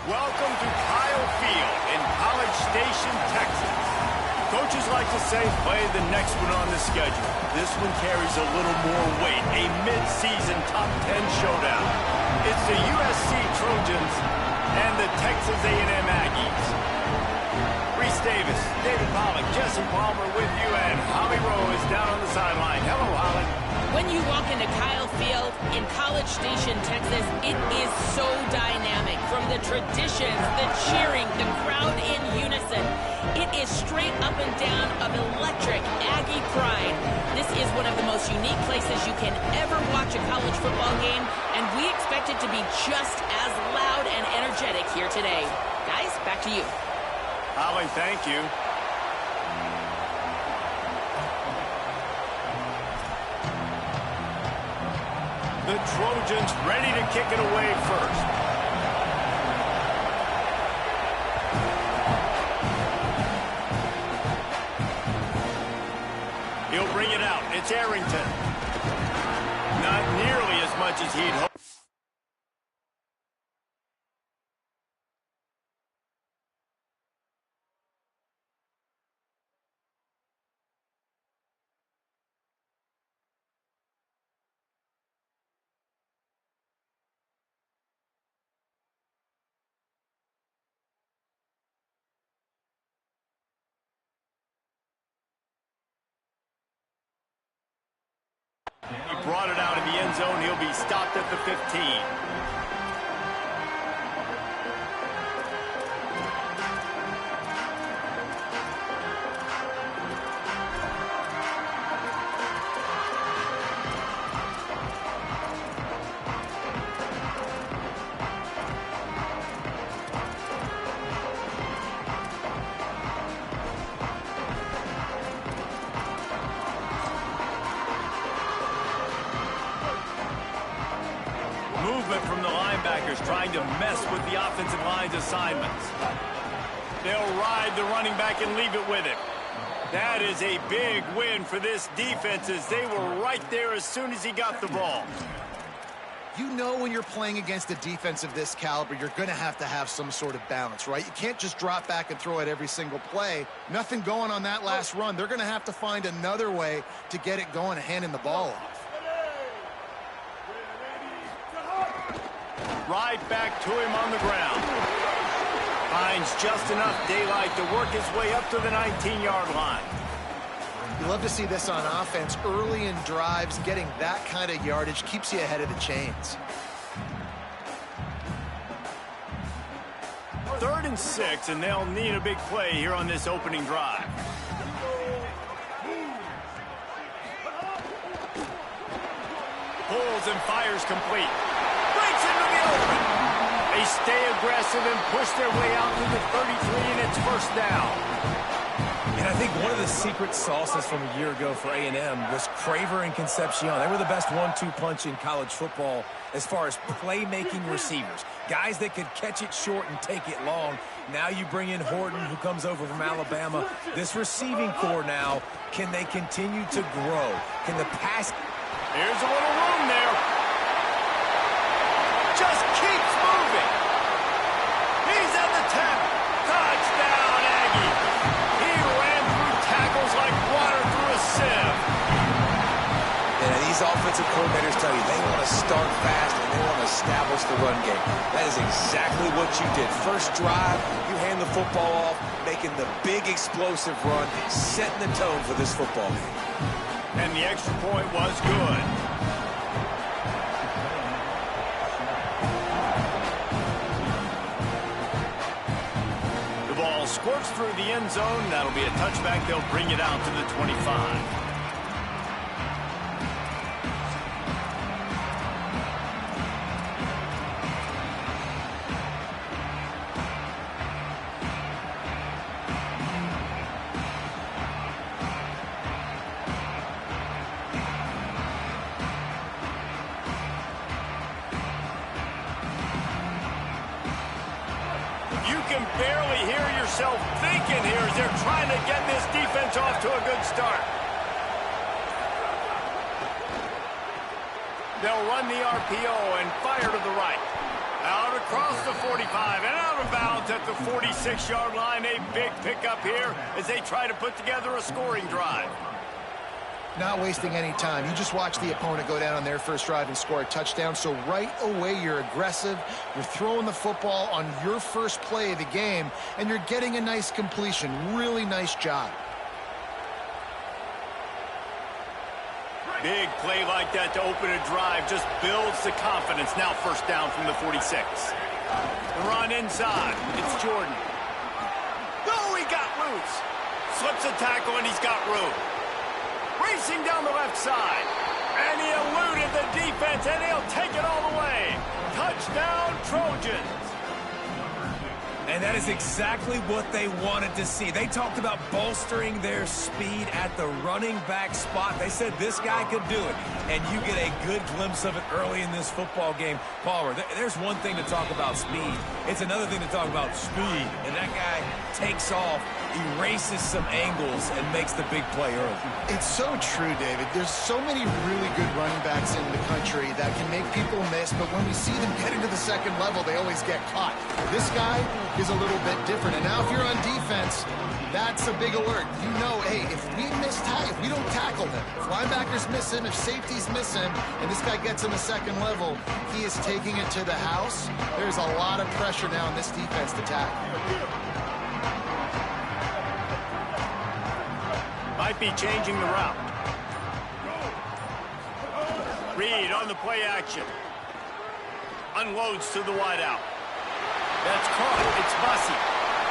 Welcome to Kyle Field in College Station, Texas. Coaches like to say play the next one on the schedule. This one carries a little more weight, a mid-season top 10 showdown. It's the USC Trojans and the Texas A&M Aggies. Reese Davis, David Pollack, Jesse Palmer with you, and Holly Rowe is down on the sideline. Hello, Holly. When you walk into Kyle Field in College Station, Texas, it is so dynamic. From the traditions, the cheering, the crowd in unison. It is straight up and down of electric Aggie pride. This is one of the most unique places you can ever watch a college football game, and we expect it to be just as loud and energetic here today. Guys, back to you. Holly, thank you. The Trojans ready to kick it away first. He'll bring it out. It's Arrington. Not nearly as much as he'd hoped. He brought it out of the end zone. He'll be stopped at the 15. Movement from the linebackers trying to mess with the offensive line's assignments. They'll ride the running back and leave it with him. That is a big win for this defense as they were right there as soon as he got the ball. You know when you're playing against a defense of this caliber, you're going to have some sort of balance, right? You can't just drop back and throw it every single play. Nothing going on that last run. They're going to have to find another way to get it going and handing the ball off. Right back to him on the ground. Finds just enough daylight to work his way up to the 19-yard line. You love to see this on offense. Early in drives, getting that kind of yardage keeps you ahead of the chains. 3rd and 6, and they'll need a big play here on this opening drive. Pulls and fires complete. Breaks into the open. They stay aggressive and push their way out to the 33, and it's first down. And I think one of the secret sauces from a year ago for A&M was Craver and Concepcion. They were the best 1-2 punch in college football as far as playmaking receivers. Guys that could catch it short and take it long. Now you bring in Horton, who comes over from Alabama. This receiving core now, can they continue to grow? Can the pass... Here's a little room there. Just keeps moving. He's at the 10. Touchdown, Aggie. He ran through tackles like water through a sieve. And these offensive coordinators tell you they want to start fast and they want to establish the run game. That is exactly what you did. First drive, you hand the football off, making the big explosive run, setting the tone for this football game. And the extra point was good. The ball squirts through the end zone. That'll be a touchback. They'll bring it out to the 25. You can barely hear yourself thinking here as they're trying to get this defense off to a good start. They'll run the RPO and fire to the right. Out across the 45 and out of bounds at the 46-yard line. A big pickup here as they try to put together a scoring drive. Not wasting any time. You just watch the opponent go down on their first drive and score a touchdown. So right away, you're aggressive. You're throwing the football on your first play of the game, and you're getting a nice completion. Really nice job. Big play like that to open a drive just builds the confidence. Now first down from the 46. The run inside. It's Jordan. Oh, he got loose. Slips a tackle, and he's got room. Racing down the left side. And he eluded the defense, and he'll take it all the way. Touchdown, Trojans. And that is exactly what they wanted to see. They talked about bolstering their speed at the running back spot. They said this guy could do it. And you get a good glimpse of it early in this football game. Palmer, there's one thing to talk about speed. It's another thing to talk about speed. And that guy takes off, erases some angles, and makes the big play early. It's so true, David. There's so many really good running backs in the country that can make people miss, but when we see them get into the second level, they always get caught. This guy is a little bit different. And now if you're on defense, that's a big alert. You know, hey, if we don't tackle him, if linebackers miss him, if safeties miss him, and this guy gets in the second level, he is taking it to the house. There's a lot of pressure now in this defense to tackle. Might be changing the route. Reed on the play action. Unloads to the wideout. That's caught. It's Bussey.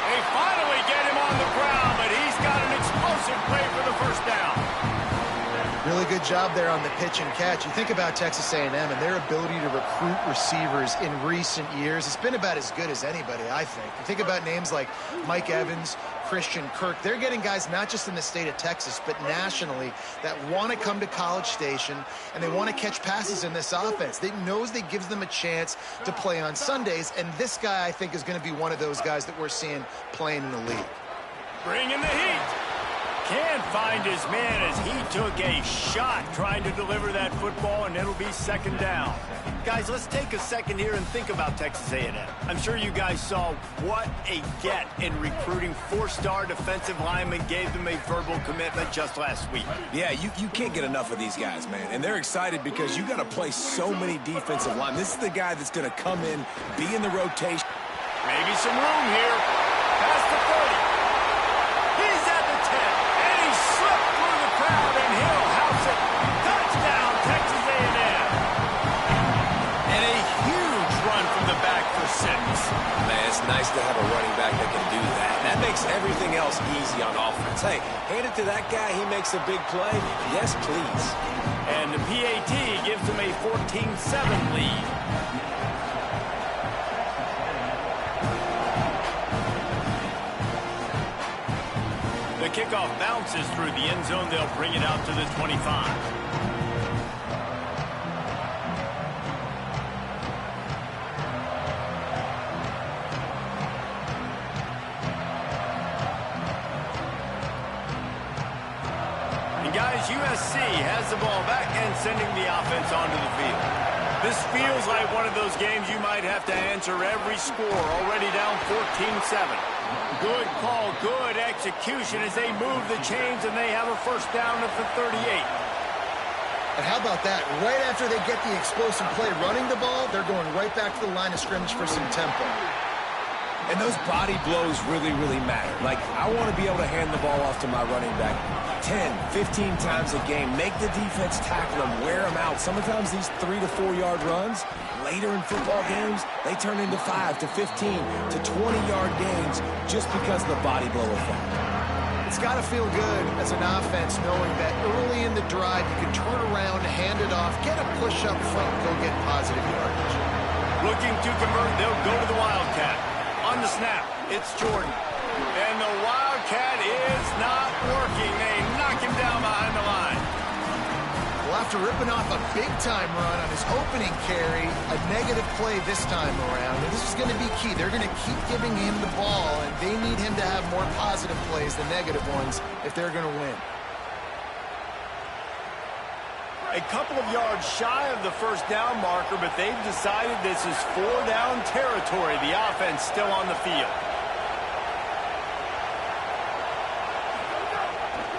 They finally get him on the ground, but he's got an explosive play for the first down. Really good job there on the pitch and catch. You think about Texas A&M and their ability to recruit receivers in recent years. It's been about as good as anybody, I think. You think about names like Mike Evans, Christian Kirk. They're getting guys not just in the state of Texas, but nationally that want to come to College Station and they want to catch passes in this offense. They knows that gives them a chance to play on Sundays, and this guy, I think, is going to be one of those guys that we're seeing playing in the league. Bringing the heat. Can't find his man as he took a shot trying to deliver that football, and it'll be second down. Guys, let's take a second here and think about Texas A&M. I'm sure you guys saw what a get in recruiting. Four-star defensive linemen gave them a verbal commitment just last week. Yeah, you can't get enough of these guys, man. And they're excited because you got to play so many defensive linemen. This is the guy that's going to come in, be in the rotation. Maybe some room here. Past the 30. He's at the 10. And he slipped through the crowd, and he'll house it. Touchdown, Texas A&M. And a huge run from the back for 6. Man, it's nice to have a running back that can do that. That makes everything else easy on offense. Hey, hand it to that guy. He makes a big play. Yes, please. And the PAT gives him a 14-7 lead. The kickoff bounces through the end zone. They'll bring it out to the 25. Guys, USC has the ball back and sending the offense onto the field. This feels like one of those games you might have to answer every score. Already down 14-7. Good call, good execution as they move the chains, and they have a first down at the 38. And how about that? Right after they get the explosive play running the ball, they're going right back to the line of scrimmage for some tempo. And those body blows really, really matter. Like, I want to be able to hand the ball off to my running back 10, 15 times a game. Make the defense tackle them, wear them out. Sometimes these 3 to 4 yard runs, later in football games, they turn into 5 to 15 to 20-yard gains just because of the body blow effect. It's got to feel good as an offense knowing that early in the drive you can turn around, hand it off, get a push up front, go get positive yardage. Looking to convert, they'll go to the Wildcat. On the snap, it's Jordan. And the Wildcat is not working. They knock him down behind the line. Well, after ripping off a big-time run on his opening carry, a negative play this time around. And this is going to be key. They're going to keep giving him the ball, and they need him to have more positive plays than negative ones if they're going to win. A couple of yards shy of the first down marker, but they've decided this is 4-down territory. The offense still on the field.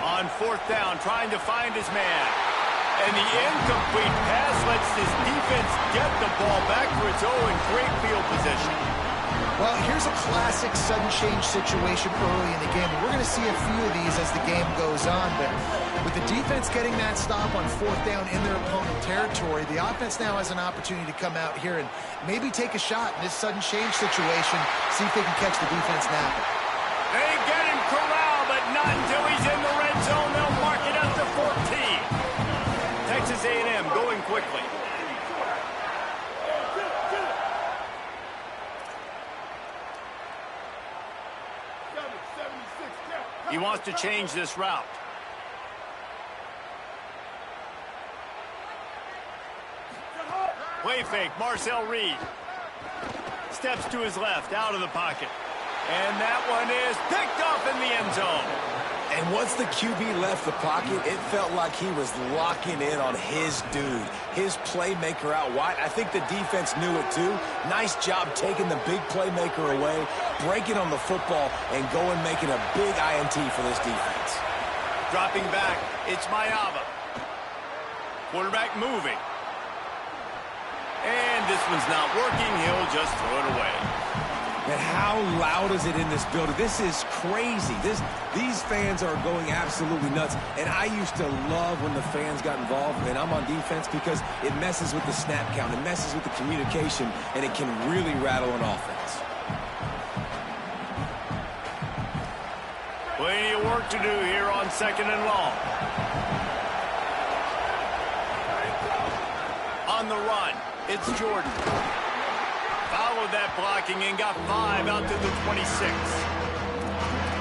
On 4th down, trying to find his man. And the incomplete pass lets this defense get the ball back for its own in great field position. Well, here's a classic sudden change situation early in the game. We're going to see a few of these as the game goes on, but with the defense getting that stop on 4th down in their opponent territory, the offense now has an opportunity to come out here and maybe take a shot in this sudden change situation, see if they can catch the defense napping. They get him corralled, but not until he's in the red zone. They'll mark it up to 14. Texas A&M going quickly. He wants to change this route. Play fake, Marcel Reed. Steps to his left, out of the pocket. And that one is picked off in the end zone. And once the QB left the pocket, it felt like he was locking in on his dude, his playmaker out wide. I think the defense knew it too. Nice job taking the big playmaker away, breaking on the football, and going making a big INT for this defense. Dropping back, it's Mayava. Quarterback moving. And this one's not working. He'll just throw it away. And how loud is it in this building? This is crazy. These fans are going absolutely nuts. And I used to love when the fans got involved, and I'm on defense, because it messes with the snap count. It messes with the communication, and it can really rattle an offense. Plenty of work to do here on 2nd and long. On the run, it's Jordan. Followed that blocking and got 5 out to the 26.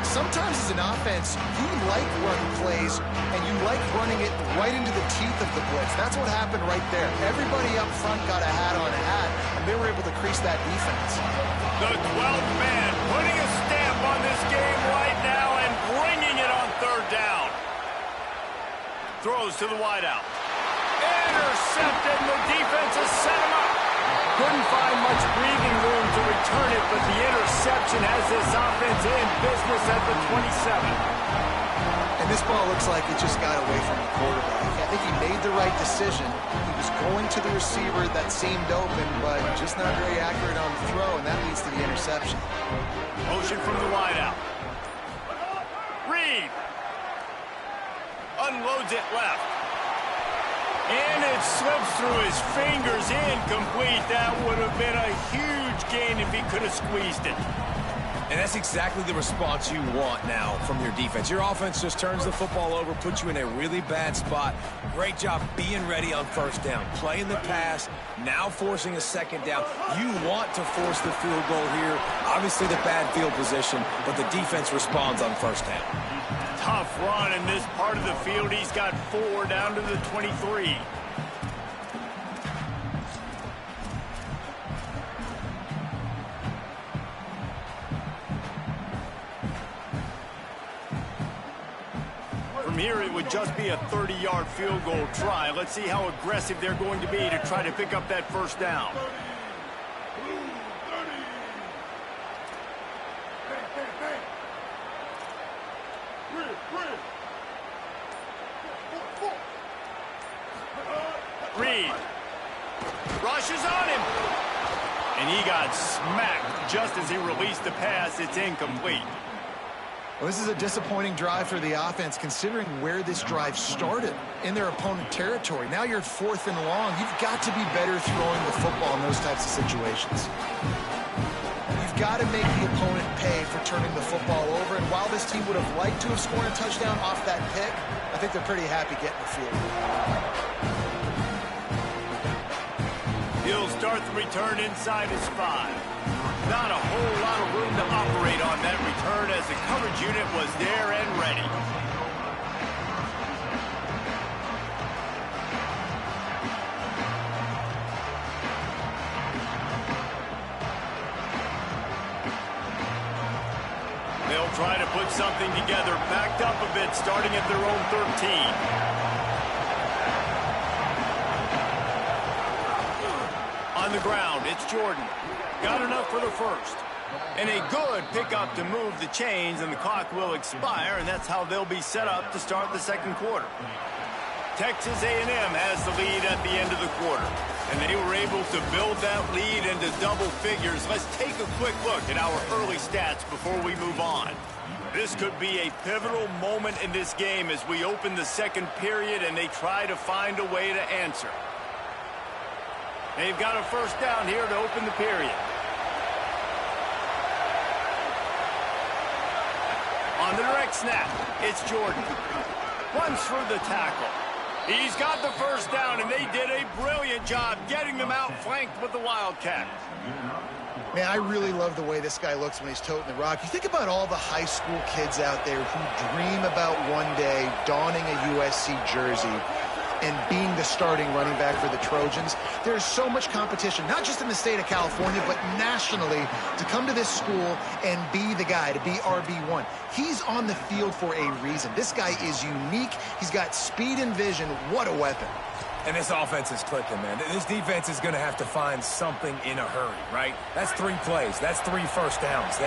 Sometimes as an offense, you like running plays, and you like running it right into the teeth of the blitz. That's what happened right there. Everybody up front got a hat on a hat, and they were able to crease that defense. The 12th man putting a stamp on this game right now and bringing it on 3rd down. Throws to the wideout. Intercepted, and the defense has set him up. Couldn't find much breathing room to return it, but the interception has this offense in business at the 27. And this ball looks like it just got away from the quarterback. I think he made the right decision. He was going to the receiver that seemed open, but just not very accurate on the throw, and that leads to the interception. Motion from the wideout. Reed unloads it left. And it slips through his fingers, incomplete. That would have been a huge gain if he could have squeezed it. And that's exactly the response you want now from your defense. Your offense just turns the football over, puts you in a really bad spot. Great job being ready on 1st down, playing the pass, now forcing a 2nd down. You want to force the field goal here. Obviously the bad field position, but the defense responds on 1st down. Tough run in this part of the field. He's got 4 down to the 23. From here, it would just be a 30-yard field goal try. Let's see how aggressive they're going to be to try to pick up that 1st down. Reed rushes on him, and he got smacked just as he released the pass. It's incomplete. Well, this is a disappointing drive for the offense, considering where this drive started, in their opponent territory. Now you're at 4th and long. You've got to be better throwing the football in those types of situations. You've got to make the opponent pay for turning the football over, and while this team would have liked to have scored a touchdown off that pick, I think they're pretty happy getting the field goal. He'll start the return inside his 5. Not a whole lot of room to operate on that return as the coverage unit was there and ready. They'll try to put something together, backed up a bit, starting at their own 13. the ground. It's Jordan. Got enough for the first. And a good pickup to move the chains, and the clock will expire, and that's how they'll be set up to start the second quarter. Texas A&M has the lead at the end of the quarter, and they were able to build that lead into double figures. Let's take a quick look at our early stats before we move on. This could be a pivotal moment in this game as we open the second period and they try to find a way to answer. They've got a first down here to open the period. On the direct snap, it's Jordan. Runs through the tackle. He's got the first down, and they did a brilliant job getting them outflanked with the Wildcat. Man, I really love the way this guy looks when he's toting the rock. You think about all the high school kids out there who dream about one day donning a USC jersey and being the starting running back for the Trojans. There's so much competition, not just in the state of California, but nationally, to come to this school and be the guy, to be RB1. He's on the field for a reason. This guy is unique. He's got speed and vision. What a weapon. And this offense is clicking, man. This defense is going to have to find something in a hurry, right? That's 3 plays. That's 3 first downs.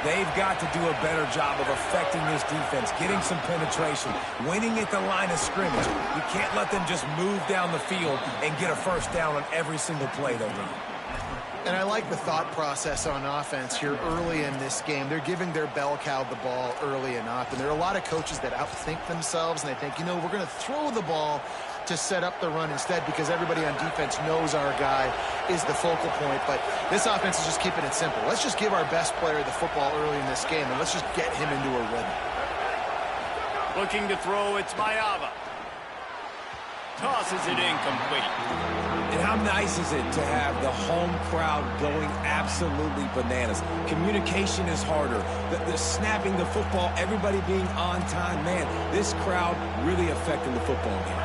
They've got to do a better job of affecting this defense, getting some penetration, winning at the line of scrimmage. You can't let them just move down the field and get a first down on every single play they run. And I like the thought process on offense here early in this game. They're giving their bell cow the ball early enough. And there are a lot of coaches that outthink themselves, and they think, you know, we're going to throw the ball to set up the run instead because everybody on defense knows our guy is the focal point. But this offense is just keeping it simple. Let's just give our best player the football early in this game, and let's just get him into a rhythm. Looking to throw, it's Mayava. Tosses it incomplete. And how nice is it to have the home crowd going absolutely bananas? Communication is harder. The snapping the football, everybody being on time. Man, this crowd really affecting the football game.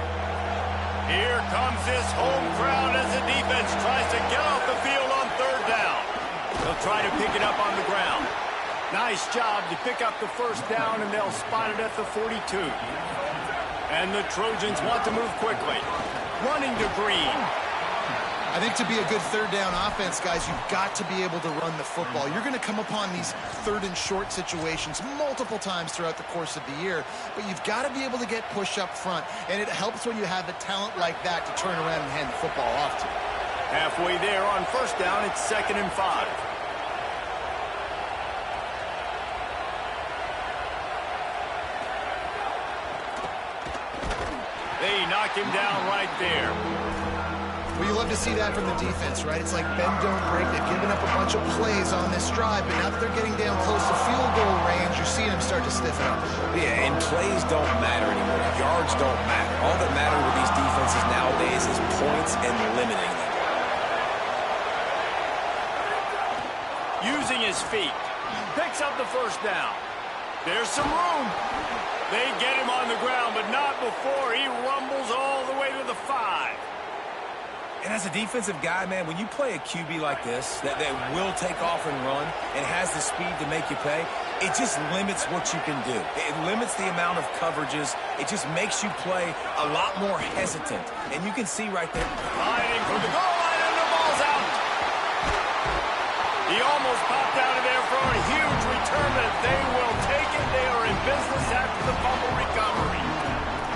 Here comes this home crowd as the defense tries to get off the field on third down. They'll try to pick it up on the ground. Nice job to pick up the first down, and they'll spot it at the 42. And the Trojans want to move quickly. Running to Green. I think to be a good third down offense, guys, you've got to be able to run the football. You're going to come upon these third and short situations multiple times throughout the course of the year, but you've got to be able to get push up front, and it helps when you have a talent like that to turn around and hand the football off to. Halfway there on first down, it's 2nd and 5. They knock him down right there. Well, you love to see that from the defense, right? It's like bend, don't break. They've given up a bunch of plays on this drive, but now that they're getting down close to field goal range, you're seeing them start to stiffen up. Yeah, and plays don't matter anymore. Yards don't matter. All that matter with these defenses nowadays is points and limiting them. Using his feet. Picks up the first down. There's some room. They get him on the ground, but not before he rumbles all the way to the 5. And as a defensive guy, man, when you play a QB like this, that will take off and run and has the speed to make you pay, it just limits what you can do. It limits the amount of coverages. It just makes you play a lot more hesitant. And you can see right there. Fighting for the goal line, and the ball's out. He almost popped out of there for a huge return, but they will take it. They are in business after the fumble recovery.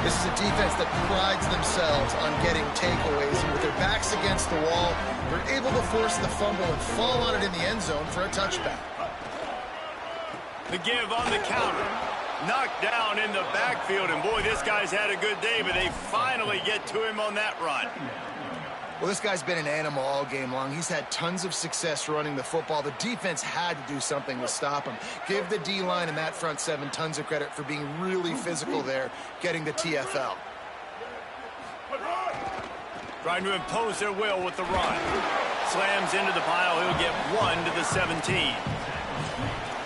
This is a defense that prides themselves on getting takeaways, and with their backs against the wall, they're able to force the fumble and fall on it in the end zone for a touchback. The give on the counter. Knocked down in the backfield, and boy, this guy's had a good day, but they finally get to him on that run. Well, this guy's been an animal all game long. He's had tons of success running the football. The defense had to do something to stop him. Give the D-line and that front seven tons of credit for being really physical there, getting the TFL. Trying to impose their will with the run. Slams into the pile. He'll get 1 to the 17.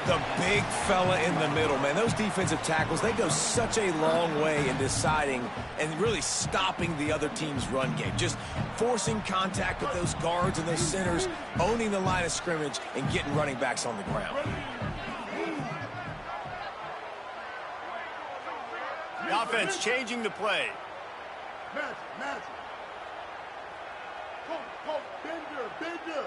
The big fella in the middle, man. Those defensive tackles, they go such a long way in deciding and really stopping the other team's run game. Just forcing contact with those guards and those centers, owning the line of scrimmage, and getting running backs on the ground. The offense changing the play. Bender.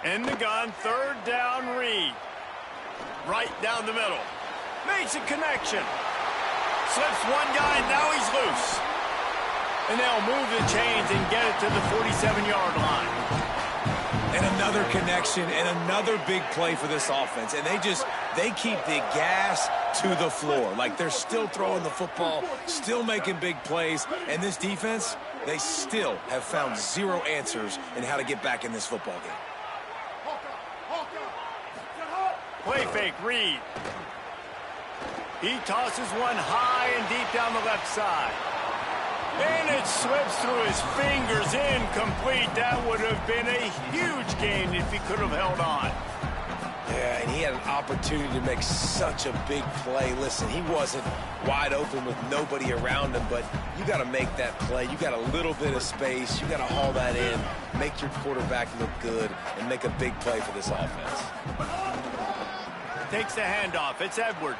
In the gun, third down, Reed. Right down the middle. Makes a connection. Slips one guy, and now he's loose. And they'll move the chains and get it to the 47-yard line. And another connection and another big play for this offense. And they keep the gas to the floor. Like they're still throwing the football, still making big plays. And this defense, they still have found zero answers in how to get back in this football game. Play fake, Reed. He tosses one high and deep down the left side. And it slips through his fingers, incomplete. That would have been a huge gain if he could have held on. Yeah, and he had an opportunity to make such a big play. Listen, he wasn't wide open with nobody around him, but you got to make that play. You got a little bit of space. You got to haul that in, make your quarterback look good, and make a big play for this offense. Takes the handoff. It's Edwards.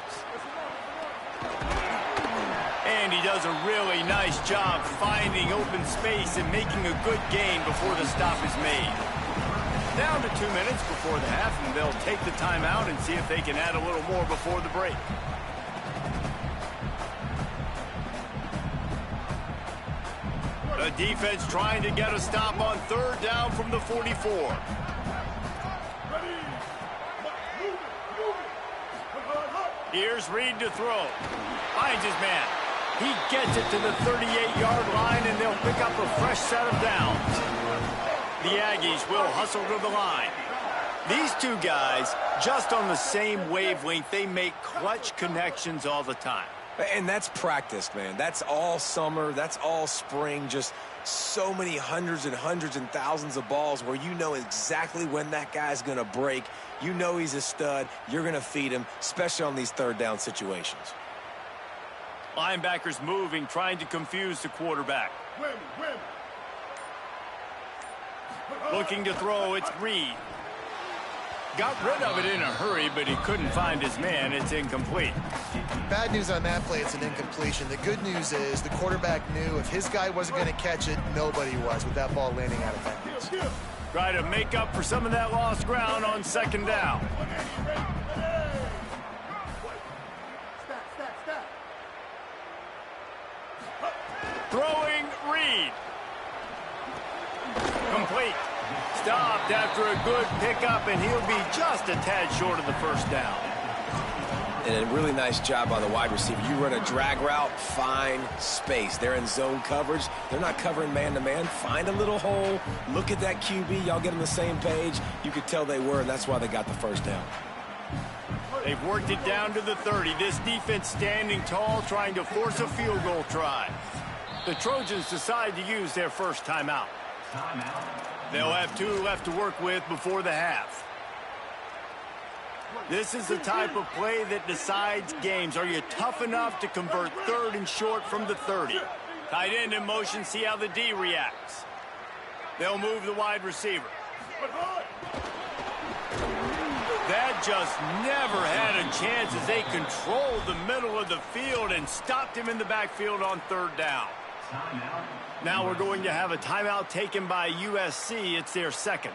And he does a really nice job finding open space and making a good gain before the stop is made. Down to 2 minutes before the half, and they'll take the timeout and see if they can add a little more before the break. The defense trying to get a stop on third down from the 44. Here's Reed to throw. Finds his man. He gets it to the 38-yard line, and they'll pick up a fresh set of downs. The Aggies will hustle to the line. These two guys, just on the same wavelength, they make clutch connections all the time. And that's practiced, man. That's all summer. That's all spring. Just so many hundreds and thousands of balls where you know exactly when that guy's going to break. You know he's a stud. You're going to feed him, especially on these third down situations. Linebackers moving, trying to confuse the quarterback. Looking to throw, it's Reed. Got rid of it in a hurry, but he couldn't find his man. It's incomplete. Bad news on that play, it's an incompletion. The good news is the quarterback knew if his guy wasn't going to catch it, nobody was with that ball landing out of bounds. Try to make up for some of that lost ground on second down. Throwing Reed. Complete. Stopped after a good pickup, and he'll be just a tad short of the first down. And a really nice job by the wide receiver. You run a drag route, find space. They're in zone coverage. They're not covering man-to-man. Find a little hole. Look at that QB. Y'all get on the same page. You could tell they were, and that's why they got the first down. They've worked it down to the 30. This defense standing tall, trying to force a field goal try. The Trojans decide to use their first timeout. They'll have 2 left to work with before the half. This is the type of play that decides games. Are you tough enough to convert third and short from the 30? Tight end in motion, see how the D reacts. They'll move the wide receiver. That just never had a chance as they controlled the middle of the field and stopped him in the backfield on third down. Now we're going to have a timeout taken by USC. It's their second.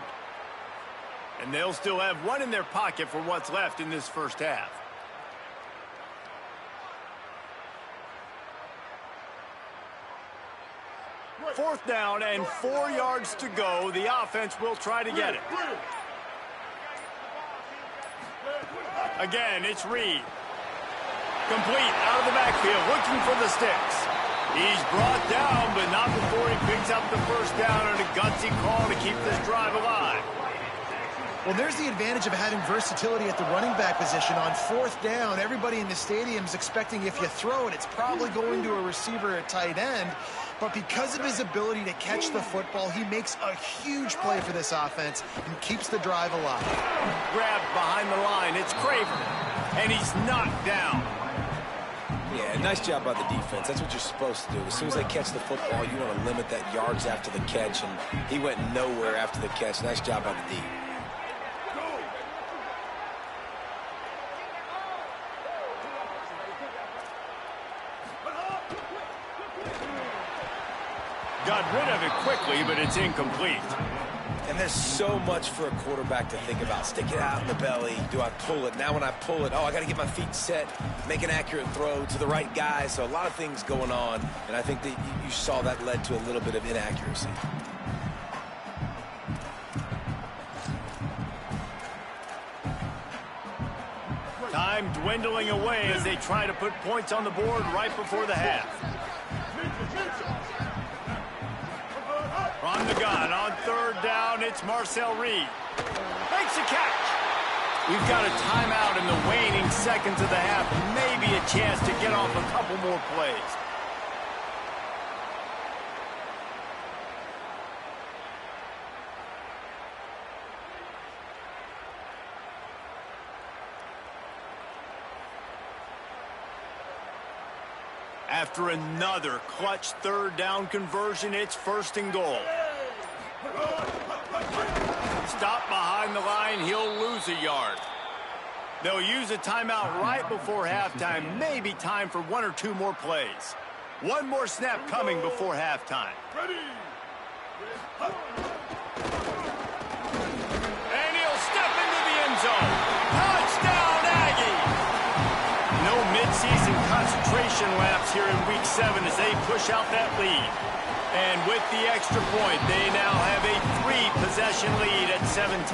And they'll still have one in their pocket for what's left in this first half. Fourth down and 4 yards to go. The offense will try to get it. Again, it's Reed. Complete out of the backfield, looking for the sticks. He's brought down, but not before he picks up the first down on a gutsy call to keep this drive alive. Well, there's the advantage of having versatility at the running back position. On fourth down, everybody in the stadium is expecting if you throw it, it's probably going to a receiver at tight end. But because of his ability to catch the football, he makes a huge play for this offense and keeps the drive alive. Grabbed behind the line, it's Craver, and he's knocked down. Yeah, nice job by the defense. That's what you're supposed to do. As soon as they catch the football, you want to limit that yards after the catch, and he went nowhere after the catch. Nice job by the D. got rid of it quickly, but it's incomplete. And there's so much for a quarterback to think about. Stick it out in the belly. Do I pull it? Now when I pull it, I got to get my feet set, make an accurate throw to the right guy. So a lot of things going on, and I think that you saw that led to a little bit of inaccuracy. Time dwindling away as they try to put points on the board right before the half. From the gun on third down, it's Marcel Reed. Makes a catch. We've got a timeout in the waning seconds of the half. Maybe a chance to get off a couple more plays. After another clutch third down conversion, it's 1st and goal. Stop behind the line, he'll lose a yard. They'll use a timeout right before halftime. Maybe time for 1 or 2 more plays. One more snap coming before halftime. And he'll step into the end zone. Touchdown, Aggie! No midseason concentration laps here in Week 7 as they push out that lead. And with the extra point, they now have a 3-possession lead at 17.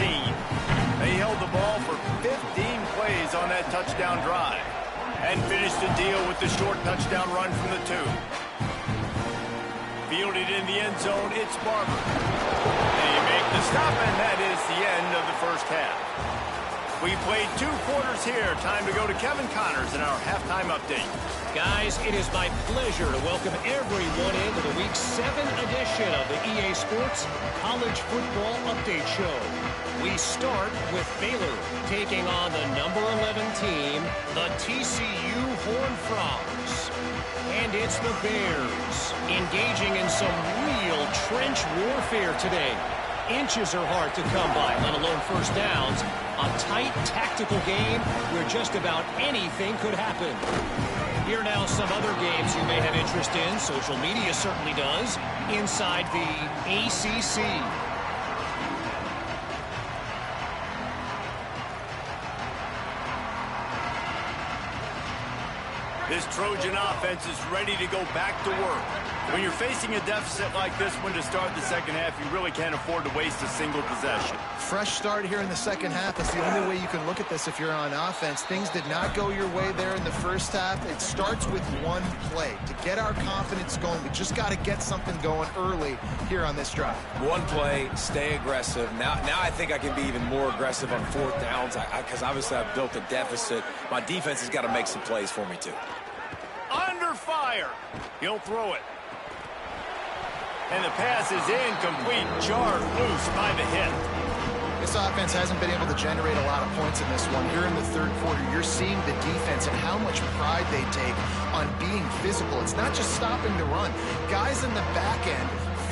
They held the ball for 15 plays on that touchdown drive and finished the deal with the short touchdown run from the 2. Fielded in the end zone, it's Barber. They make the stop, and that is the end of the first half. We played 2 quarters here. Time to go to Kevin Connors in our halftime update. Guys, it is my pleasure to welcome everyone into the Week 7 edition of the EA Sports College Football Update Show. We start with Baylor taking on the number 11 team, the TCU Horned Frogs. And it's the Bears engaging in some real trench warfare today. Inches are hard to come by, let alone first downs. A tight tactical game where just about anything could happen. Here now some other games you may have interest in. Social media certainly does. Inside the ACC. This Trojan offense is ready to go back to work. When you're facing a deficit like this one to start the second half, you really can't afford to waste a single possession. Fresh start here in the second half is the only way you can look at this if you're on offense. Things did not go your way there in the first half. It starts with one play. To get our confidence going, we just got to get something going early here on this drive. One play, stay aggressive. Now I think I can be even more aggressive on 4th downs because obviously I've built a deficit. My defense has got to make some plays for me too. Under fire. He'll throw it. And the pass is incomplete. Jarred loose by the hit. This offense hasn't been able to generate a lot of points in this one. Here in the third quarter, you're seeing the defense and how much pride they take on being physical. It's not just stopping the run. Guys in the back end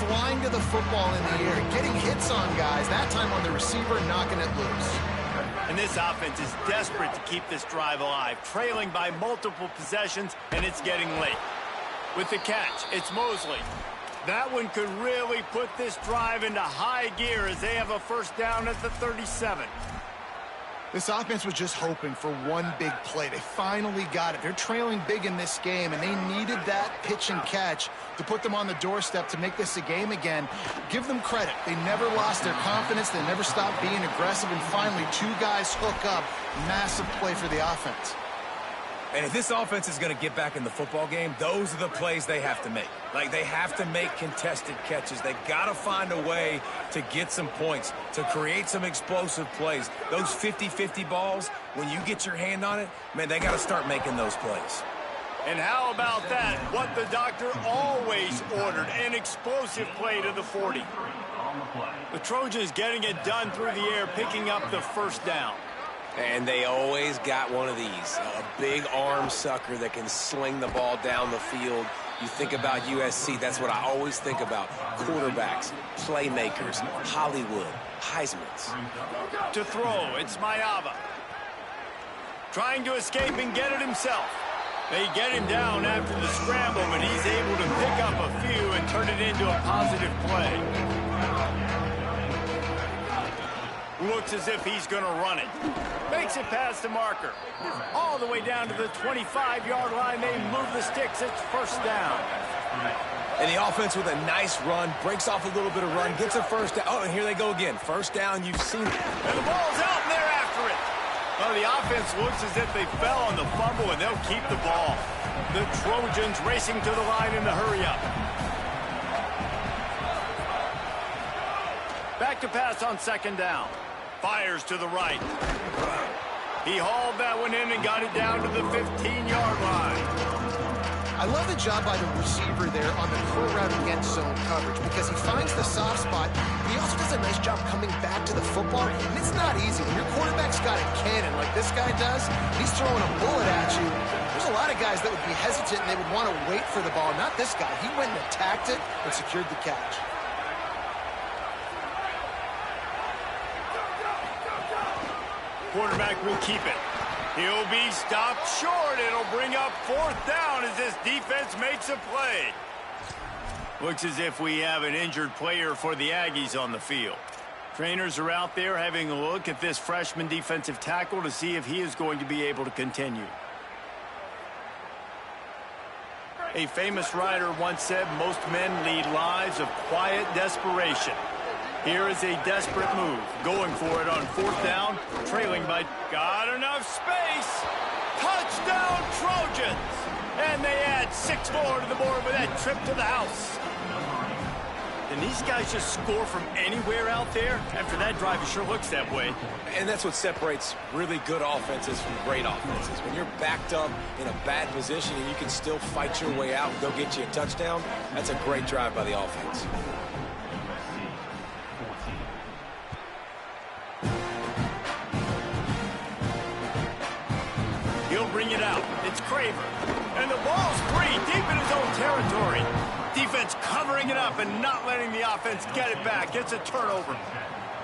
flying to the football in the air, getting hits on guys, that time on the receiver, knocking it loose. And this offense is desperate to keep this drive alive, trailing by multiple possessions, and it's getting late. With the catch, it's Mosley. That one could really put this drive into high gear as they have a first down at the 37. This offense was just hoping for one big play. They finally got it. They're trailing big in this game, and they needed that pitch and catch to put them on the doorstep to make this a game again. Give them credit. They never lost their confidence. They never stopped being aggressive, and finally 2 guys hook up. Massive play for the offense. And if this offense is going to get back in the football game, those are the plays they have to make. Like, they have to make contested catches. They got to find a way to get some points, to create some explosive plays. Those 50-50 balls, when you get your hand on it, man, they got to start making those plays. And how about that? What the doctor always ordered, an explosive play to the 40. The Trojans getting it done through the air, picking up the first down. And they always got one of these, a big arm sucker that can sling the ball down the field. You think about USC, that's what I always think about. Quarterbacks, playmakers, Hollywood, Heismans. To throw, it's Mayava. Trying to escape and get it himself. They get him down after the scramble, but he's able to pick up a few and turn it into a positive play. Looks as if he's going to run it. Makes it past the marker. All the way down to the 25-yard line. They move the sticks. It's first down. And the offense with a nice run, breaks off a little bit of run, gets a first down. Oh, and here they go again. First down, you've seen it. And the ball's out, and they're after it. Well, the offense looks as if they fell on the fumble, and they'll keep the ball. The Trojans racing to the line in the hurry-up. Back to pass on second down. Fires to the right. He hauled that one in and got it down to the 15-yard line. I love the job by the receiver there on the curl route against zone coverage because he finds the soft spot. He also does a nice job coming back to the football, and it's not easy. When your quarterback's got a cannon like this guy does, he's throwing a bullet at you. There's a lot of guys that would be hesitant and they would want to wait for the ball. Not this guy. He went and attacked it and secured the catch. Quarterback will keep it. He'll be stopped short. It'll bring up fourth down as this defense makes a play. Looks as if we have an injured player for the Aggies on the field. Trainers are out there having a look at this freshman defensive tackle to see if he is going to be able to continue. A famous writer once said most men lead lives of quiet desperation. Here is a desperate move. Going for it on fourth down. Trailing by... Got enough space. Touchdown, Trojans. And they add 6 more to the board with that trip to the house. And these guys just score from anywhere out there? After that drive, it sure looks that way. And that's what separates really good offenses from great offenses. When you're backed up in a bad position and you can still fight your way out and go get you a touchdown, that's a great drive by the offense. He'll bring it out. It's Craver. And the ball's free, deep in his own territory. Defense covering it up and not letting the offense get it back. It's a turnover.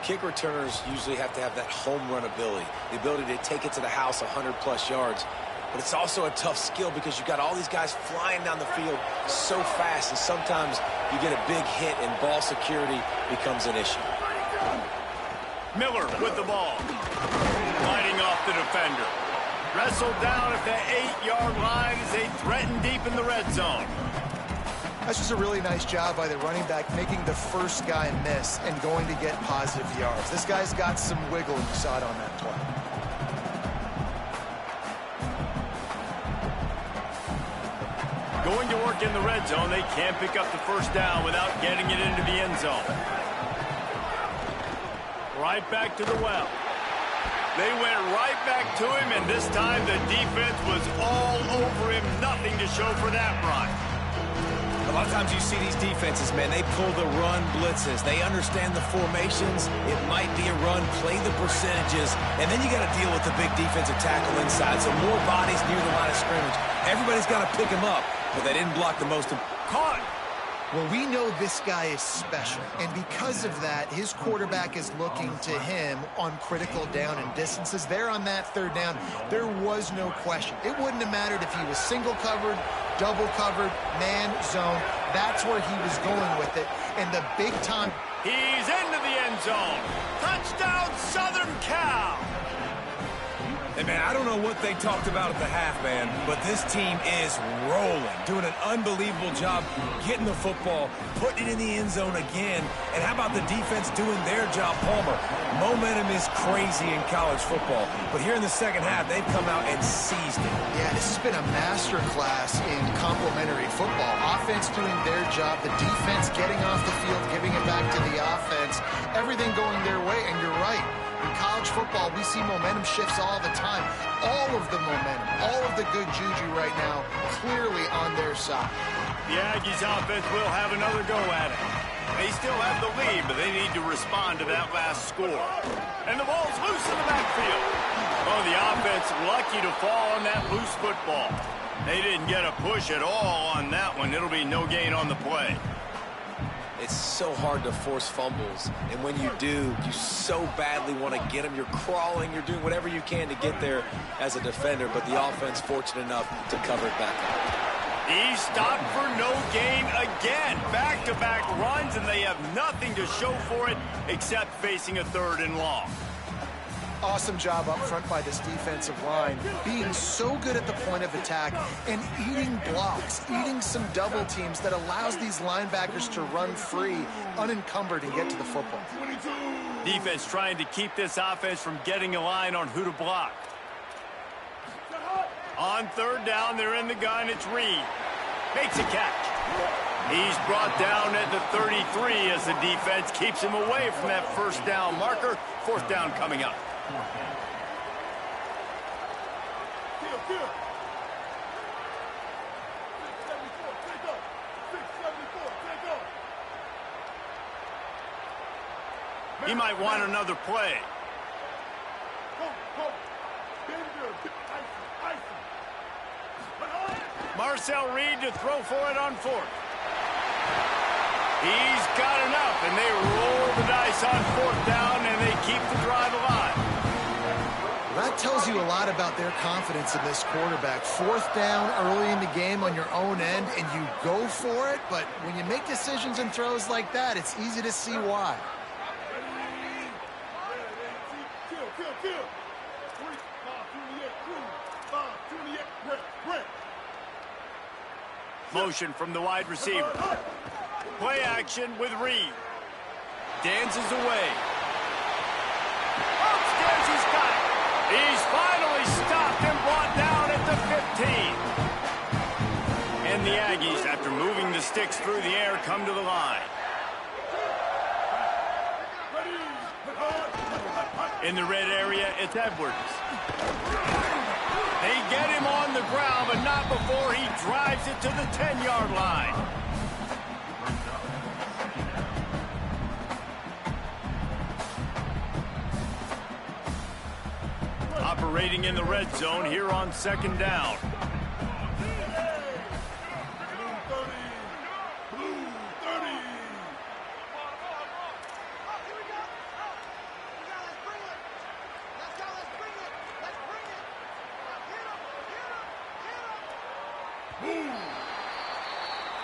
Kick returners usually have to have that home run ability, the ability to take it to the house 100-plus yards. But it's also a tough skill because you've got all these guys flying down the field so fast, and sometimes you get a big hit and ball security becomes an issue. Miller with the ball. Lighting off the defender. Wrestled down at the 8-yard line as they threaten deep in the red zone. That's just a really nice job by the running back, making the first guy miss and going to get positive yards. This guy's got some wiggle, and you saw it on that play. Going to work in the red zone. They can't pick up the first down without getting it into the end zone. Right back to the well. They went right back to him, and this time the defense was all over him. Nothing to show for that run. A lot of times you see these defenses, man, they pull the run blitzes. They understand the formations. It might be a run, play the percentages, and then you got to deal with the big defensive tackle inside. So more bodies near the line of scrimmage. Everybody's got to pick him up, but they didn't block the most. Caught. Well, we know this guy is special, and because of that, his quarterback is looking to him on critical down and distances. There on that third down, there was no question. It wouldn't have mattered if he was single covered, double covered, man, zone. That's where he was going with it, and the big time. He's into the end zone. Touchdown, Southern Cal. And, man, I don't know what they talked about at the half, man, but this team is rolling, doing an unbelievable job getting the football, putting it in the end zone again. And how about the defense doing their job, Palmer? Momentum is crazy in college football, but here in the second half, they've come out and seized it. Yeah, this has been a master class in complementary football. Offense doing their job, the defense getting off the field, giving it back to the offense, everything going their way, and you're right. In college football, we see momentum shifts all the time. All of the momentum, all of the good juju right now, clearly on their side. The Aggies offense will have another go at it. They still have the lead, but they need to respond to that last score. And the ball's loose in the backfield. Oh, the offense lucky to fall on that loose football. They didn't get a push at all on that one. It'll be no gain on the play. It's so hard to force fumbles, and when you do, you so badly want to get them. You're crawling, you're doing whatever you can to get there as a defender, but the offense fortunate enough to cover it back up. He's stopped for no gain again. Back-to-back runs, and they have nothing to show for it except facing a 3rd and long. Awesome job up front by this defensive line, being so good at the point of attack and eating blocks, eating some double teams that allows these linebackers to run free, unencumbered, and get to the football. Defense trying to keep this offense from getting a line on who to block. On 3rd down, they're in the gun. It's Reed. Makes a catch. He's brought down at the 33 as the defense keeps him away from that 1st down marker. 4th down coming up. He might want another play. Marcel Reed to throw for it on 4th. He's got enough, and they roll the dice on 4th down, and they keep the drive alive. That tells you a lot about their confidence in this quarterback. 4th down early in the game on your own end, and you go for it, but when you make decisions and throws like that, it's easy to see why. Motion from the wide receiver. Play action with Reed. Dances away. Upstairs, he's got it. He's finally stopped and brought down at the 15. And the Aggies, after moving the sticks through the air, come to the line. In the red area, it's Edwards. They get him on the ground, but not before he drives it to the 10-yard line. Operating in the red zone here on 2nd down.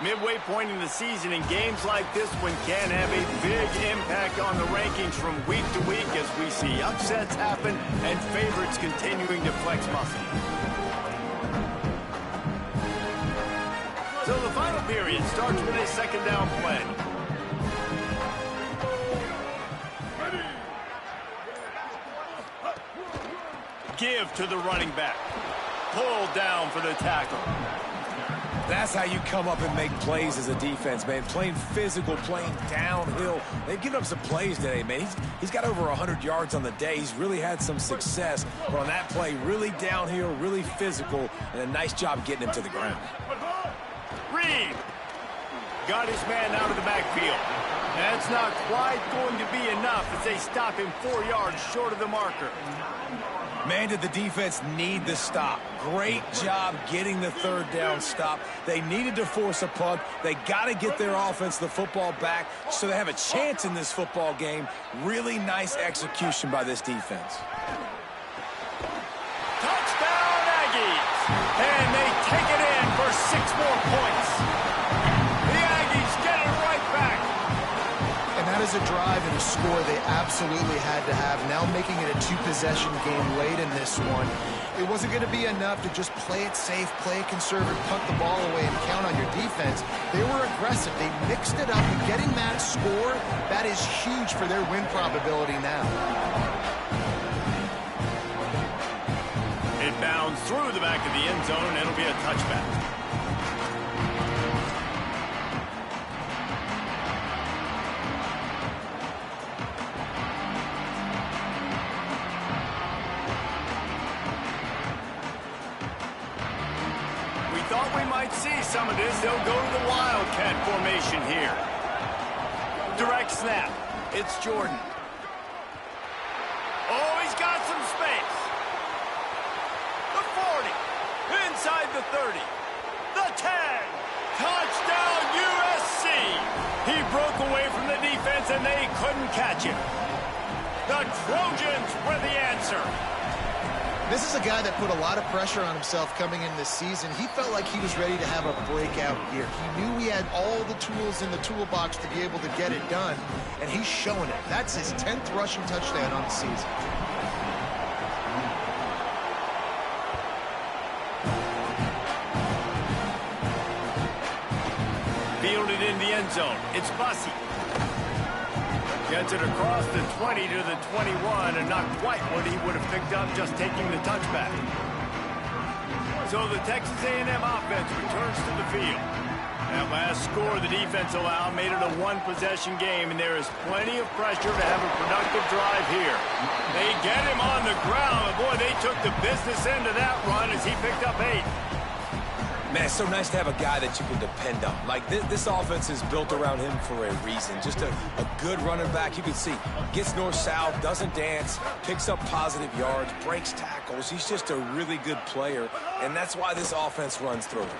Midway point in the season, and games like this one can have a big impact on the rankings from week to week as we see upsets happen and favorites continuing to flex muscle. So the final period starts with a 2nd down play. Give to the running back. Pulled down for the tackle. That's how you come up and make plays as a defense, man. Playing physical, playing downhill. They've given up some plays today, man. He's got over 100 yards on the day. He's really had some success. But on that play, really downhill, really physical, and a nice job getting him to the ground. Reed got his man out of the backfield. That's not quite going to be enough as they stop him 4 yards short of the marker. Man, did the defense need the stop. Great job getting the 3rd down stop. They needed to force a punt. They got to get their offense the football back so they have a chance in this football game. Really nice execution by this defense. Touchdown, Aggies! And they take it in for 6 more points. The Aggies get it right back. And that is a drive and a score they absolutely had to have. Now making it a 2-possession game late in this one. It wasn't going to be enough to just play it safe, play it conservative, punt the ball away, and count on your defense. They were aggressive. They mixed it up. And getting that score, that is huge for their win probability now. It bounds through the back of the end zone, and it'll be a touchback. See some of this. They'll go to the Wildcat formation here. Direct snap. It's Jordan. Oh, he's got some space. The 40. Inside the 30. The 10. Touchdown USC. He broke away from the defense, and they couldn't catch it. The Trojans were the answer. This is a guy that put a lot of pressure on himself coming in this season. He felt like he was ready to have a breakout year. He knew he had all the tools in the toolbox to be able to get it done, and he's showing it. That's his 10th rushing touchdown on the season. Fielded in the end zone. It's Bussey. Gets it across the 20 to the 21, and not quite what he would have picked up just taking the touchback. So the Texas A&M offense returns to the field. That last score the defense allowed made it a one-possession game, and there is plenty of pressure to have a productive drive here. They get him on the ground, and boy, they took the business end of that run as he picked up 8. Man, it's so nice to have a guy that you can depend on. Like, this offense is built around him for a reason. Just a good running back. You can see, gets north-south, doesn't dance, picks up positive yards, breaks tackles. He's just a really good player, and that's why this offense runs through him.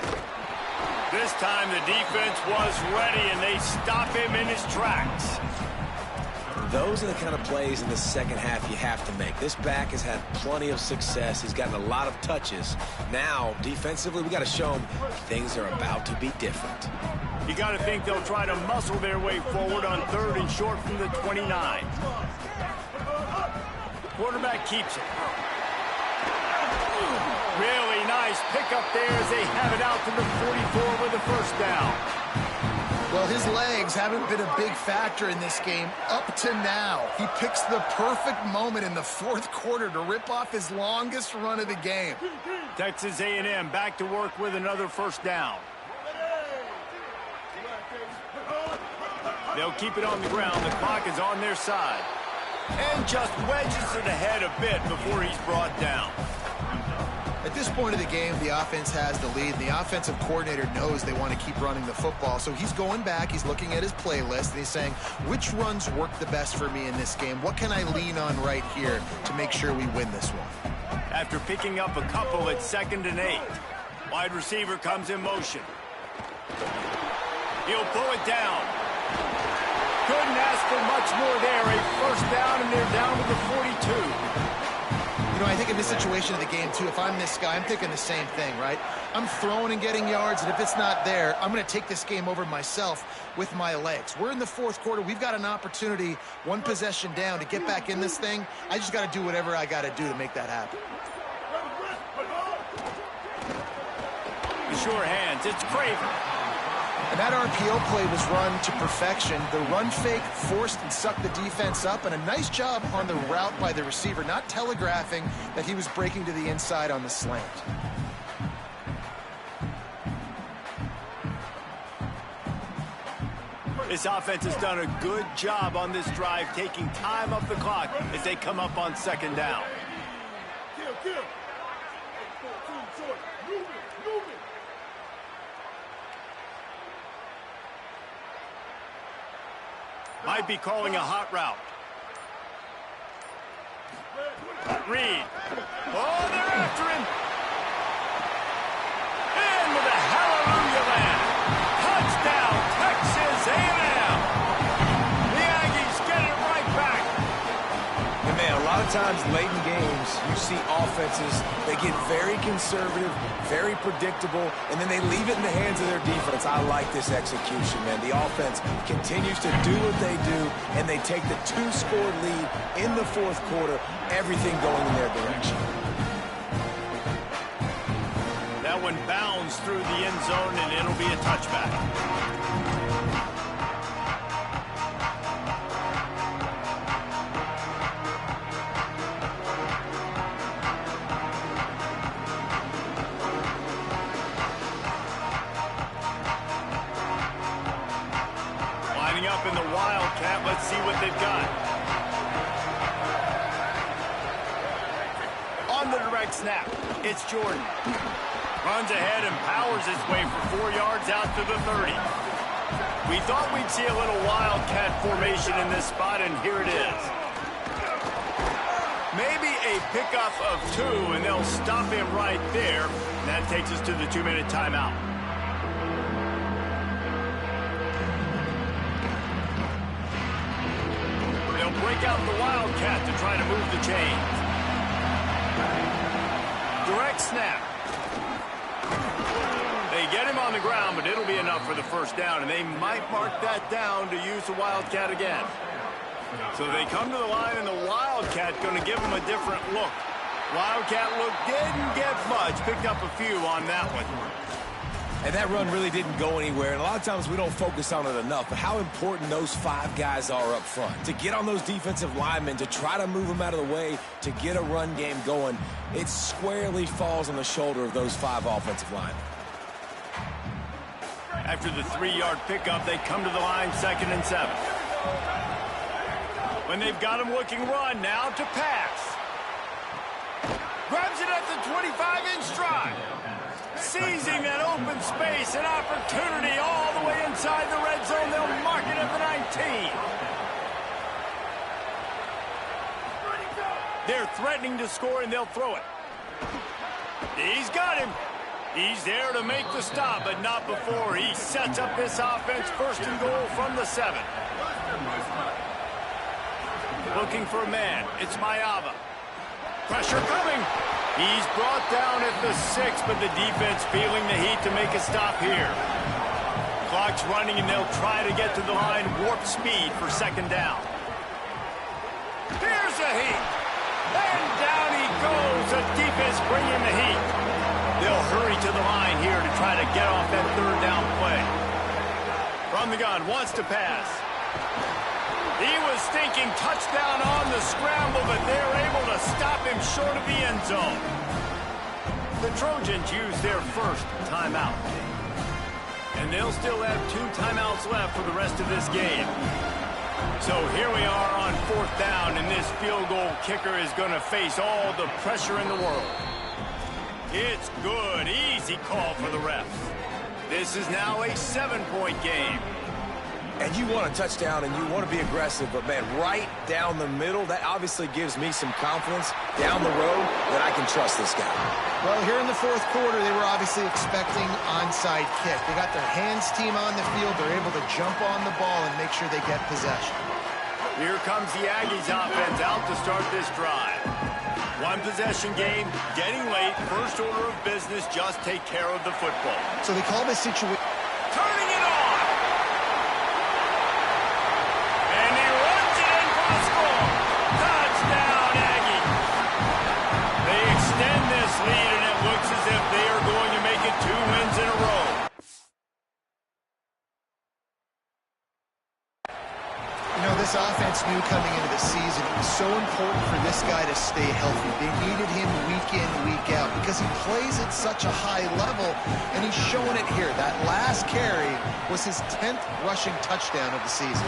This time the defense was ready, and they stop him in his tracks. Those are the kind of plays in the second half you have to make. This back has had plenty of success. He's gotten a lot of touches. Now, defensively, we got to show him things are about to be different. You got to think they'll try to muscle their way forward on 3rd and short from the 29. Quarterback keeps it. Really nice pickup there as they have it out to the 44 with a first down. Well, his legs haven't been a big factor in this game up to now. He picks the perfect moment in the 4th quarter to rip off his longest run of the game. Texas A&M back to work with another first down. They'll keep it on the ground. The clock is on their side. And just wedges it ahead a bit before he's brought down. At this point of the game, the offense has the lead. The offensive coordinator knows they want to keep running the football. So he's going back, he's looking at his playlist, and he's saying, which runs work the best for me in this game? What can I lean on right here to make sure we win this one? After picking up a couple at 2nd and 8, wide receiver comes in motion. He'll pull it down. Couldn't ask for much more there. A first down, and they're down to the 42. You know, I think in this situation of the game, too, if I'm this guy, I'm thinking the same thing, right? I'm throwing and getting yards, and if it's not there, I'm going to take this game over myself with my legs. We're in the 4th quarter. We've got an opportunity, one possession down, to get back in this thing. I just got to do whatever I got to do to make that happen. The sure hands. It's Craver. And that RPO play was run to perfection. The run fake forced and sucked the defense up, and a nice job on the route by the receiver, not telegraphing that he was breaking to the inside on the slant. This offense has done a good job on this drive, taking time off the clock as they come up on 2nd down. Might be calling a hot route. Reed. Oh, they're after him. In with a hallelujah land. Touchdown, Texas A&M. The Aggies get it right back. And man, a lot of times late in games, you see offenses, they get very conservative, very predictable, and then they leave it in the hands of their defense. I like this execution, man. The offense continues to do what they do, and they take the 2-score lead in the 4th quarter, everything going in their direction. That one bounds through the end zone, and it'll be a touchback. Up in the Wildcat. Let's see what they've got. On the direct snap, it's Jordan. Runs ahead and powers his way for 4 yards out to the 30. We thought we'd see a little Wildcat formation in this spot, and here it is. Maybe a pickup of 2, and they'll stop him right there. And that takes us to the 2-minute timeout. break out the Wildcat to try to move the chains. Direct snap. They get him on the ground, but it'll be enough for the first down, and they might mark that down to use the Wildcat again. So they come to the line, and the Wildcat going to give them a different look. Wildcat look didn't get much. Picked up a few on that one. And that run really didn't go anywhere. And a lot of times we don't focus on it enough, but how important those 5 guys are up front. To get on those defensive linemen, to try to move them out of the way, to get a run game going, it squarely falls on the shoulder of those 5 offensive linemen. After the 3-yard pickup, they come to the line, 2nd and 7. When they've got him looking run, now to pass. Grabs it at the 25 in stride. Seizing that open space, an opportunity all the way inside the red zone. They'll mark it at the 19. They're threatening to score, and they'll throw it. He's got him. He's there to make the stop, but not before he sets up this offense. 1st and goal from the 7. Looking for a man. It's Mayava. Pressure coming. He's brought down at the 6, but the defense feeling the heat to make a stop here. Clock's running, and they'll try to get to the line. Warp speed for 2nd down. Here's the heat. And down he goes. The defense bringing the heat. They'll hurry to the line here to try to get off that 3rd down play. From the gun, wants to pass. He was thinking touchdown on the scramble, but they're able to stop him short of the end zone. The Trojans use their 1st timeout. And they'll still have 2 timeouts left for the rest of this game. So here we are on 4th down, and this field goal kicker is going to face all the pressure in the world. It's good. Easy call for the refs. This is now a 7-point game. And you want a touchdown, and you want to be aggressive, but, man, right down the middle, that obviously gives me some confidence down the road that I can trust this guy. Well, here in the 4th quarter, they were obviously expecting onside kick. They got their hands team on the field. They're able to jump on the ball and make sure they get possession. Here comes the Aggies offense out to start this drive. 1 possession game, getting late. First order of business, just take care of the football. So they call this situation... Turning it on! And he runs it in for the score. Touchdown, Aggie. They extend this lead, and it looks as if they are going to make it 2 wins in a row. You know, this offense knew coming into the season it was so important for this guy to stay healthy. They needed him week in, week out because he plays at such a high level, and he's showing it here. That last carry was his 10th rushing touchdown of the season.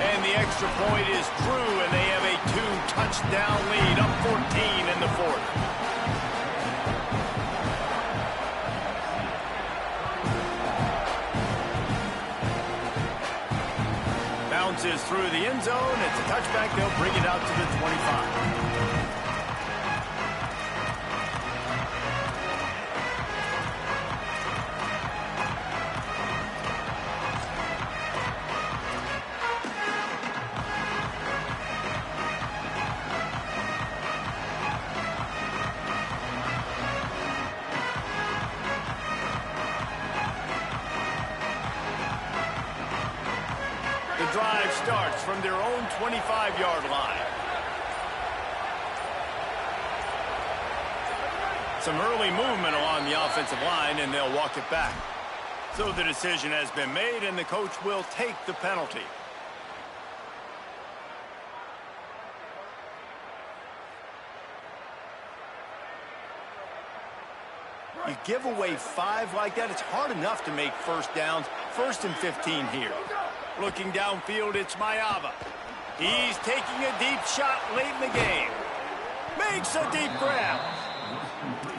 And the extra point is true, and they have a 2-touchdown lead, up 14 in the 4th. Bounces through the end zone. It's a touchback. They'll bring it out to the 25. Drive starts from their own 25-yard line. Some early movement along the offensive line, and they'll walk it back. So the decision has been made, and the coach will take the penalty. You give away 5 like that, it's hard enough to make 1st downs. 1st and 15 here. Looking downfield, it's Mayava. He's taking a deep shot late in the game. Makes a deep grab.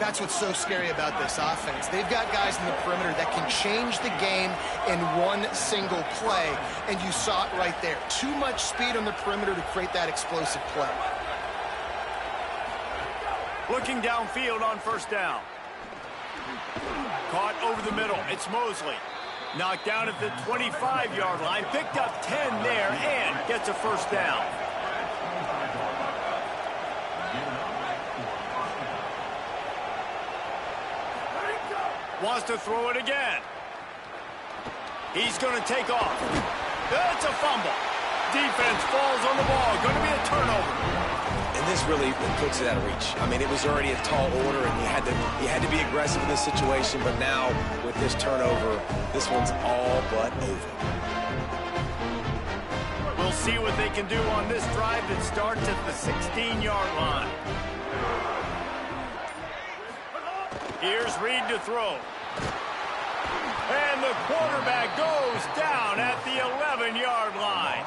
That's what's so scary about this offense. They've got guys in the perimeter that can change the game in 1 single play, and you saw it right there. Too much speed on the perimeter to create that explosive play. Looking downfield on 1st down. Caught over the middle. It's Mosley. Knocked down at the 25-yard line. Picked up 10 there and gets a 1st down. wants to throw it again. He's going to take off. It's a fumble. Defense falls on the ball. Going to be a turnover. And this really puts it out of reach. I mean, it was already a tall order, and you had to be aggressive in this situation. But now, with this turnover, this one's all but over. We'll see what they can do on this drive that starts at the 16-yard line. Here's Reed to throw. And the quarterback goes down at the 11-yard line.